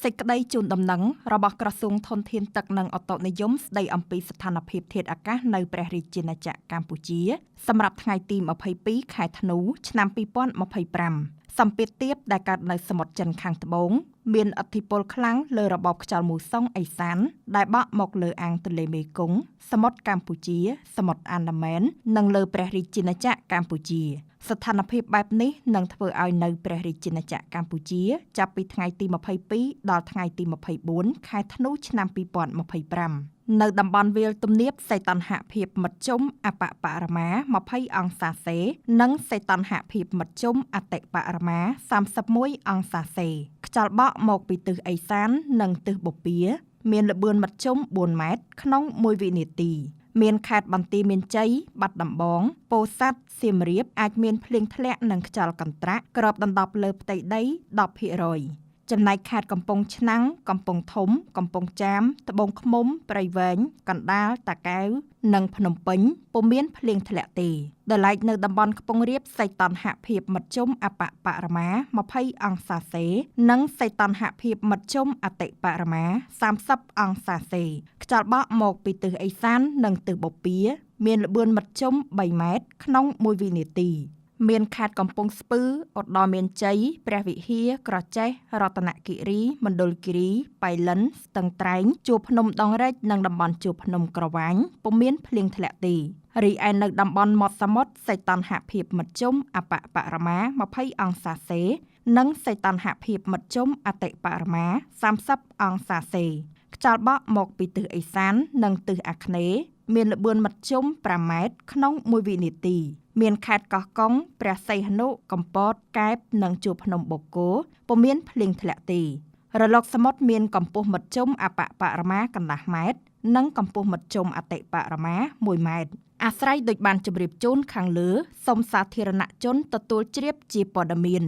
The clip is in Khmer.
សេចក្តីជូនដំណឹងរបស់ក្រសួងធនធានទឹកនិងអូតូនិយមស្តីអំពីស្ថានភាពធាតុអាកាសនៅព្រះរាជាណាចក្រកម្ពុជាសម្រាប់ថ្ងៃទី22ខែធ្នូឆ្នាំ2025សម្ពាធទាបដែលកើតនៅសមុទ្រចិនខាងត្បូងមានឥទ្ធិពលខ្លាំងលើរបបខ្យល់មូសុងអេសានដែលបក់មកលើអាងទន្លេមេគង្គសមុទ្រកម្ពុជាសមុទ្រអាណ្ដាមែននិងលើព្រះរាជាណាចក្រកម្ពុជាស្ថានភាពបែបនេះនឹងធ្វើឲ្យនៅព្រះរាជាណាចក្រកម្ពុជាចាប់ពីថ្ងៃទី22ដល់ថ្ងៃទី24ខែធ្នូឆ្នាំ2025នៅតំបន់វាលទំនាបសីតុណ្ហភាពមធ្យមអបបរមា20អង្សាសេនិងសីតុណ្ហភាពមធ្យមអតិបរមា31អង្សាសេខ្យល់បក់មកពីទិសឦសាននិងទិសបូព៌ាមានល្បឿនមធ្យម4ម៉ែត្រក្នុង1វិនាទីមានខេត្តបន្ទាយមានជ័យបាត់ដំបងពោធិ៍សាត់សៀមរាបអាចមានភ្លៀងធ្លាក់និងខ្យល់កន្ត្រាក់គ្របដណ្ដប់លើផ្ទៃដី 10% ចំណែកខេត្តកំពង់ឆ្នាំងកំពង់ធំកំពង់ចាមត្បូងឃ្មុំព្រៃវែងកណ្ដាលតាកែវនិងភ្នំពេញពុំមានភ្លៀងធ្លាក់ទេដែលឡែកនៅតំបន់ខ្ពង់រាបសីតុណ្ហភាពមធ្យមអបបរមា20អង្សាសេនិងសីតុណ្ហភាពមធ្យមអតិបរមា30អង្សាសេខ្យល់បក់មកពីទិសឦសាននិងទិសបូព៌ាមានល្បឿនមធ្យម3ម៉ែត្រក្នុង1វិនាទីមានខេត្តកំពង់ស្ពឺឧត្តរមានជ័យព្រះវិហារក្រចេះរតនគិរីមណ្ឌលគិរីបៃលិនស្ទឹងត្រែងជួរភ្នំដងរែកនិងតំបន់ជួរភ្នំក្រវាញពុំមានភ្លៀងធ្លាក់ទេរីឯនៅតំបន់មាត់សមុទ្រសីតុណ្ហភាពមធ្យមអបបរមា20អង្សាសេនិងសីតុណ្ហភាពមធ្យមអតិបរមា30អង្សាសេខ្យល់បក់មកពីទិសឦសាននិងទិសអាគ្នេយ៍មានល្បឿនមធ្យម5ម៉ែត្រក្នុង1វិនាទីមានខេត្តកោះកុងព្រះសីហនុកំពតកែបនិងជួរភ្នំបូកគោពុំមានភ្លៀងធ្លាក់ទេរលកសមុទ្រមានកម្ពស់មធ្យមអបបរមាកន្លះម៉ែត្រនិងកម្ពស់មធ្យមអតិបរមា1ម៉ែត្រអាស្រ័យដូចបានជម្រាបជូនខាងលើសូមសាធារណជនទទួលជ្រាបជាព័ត៌មាន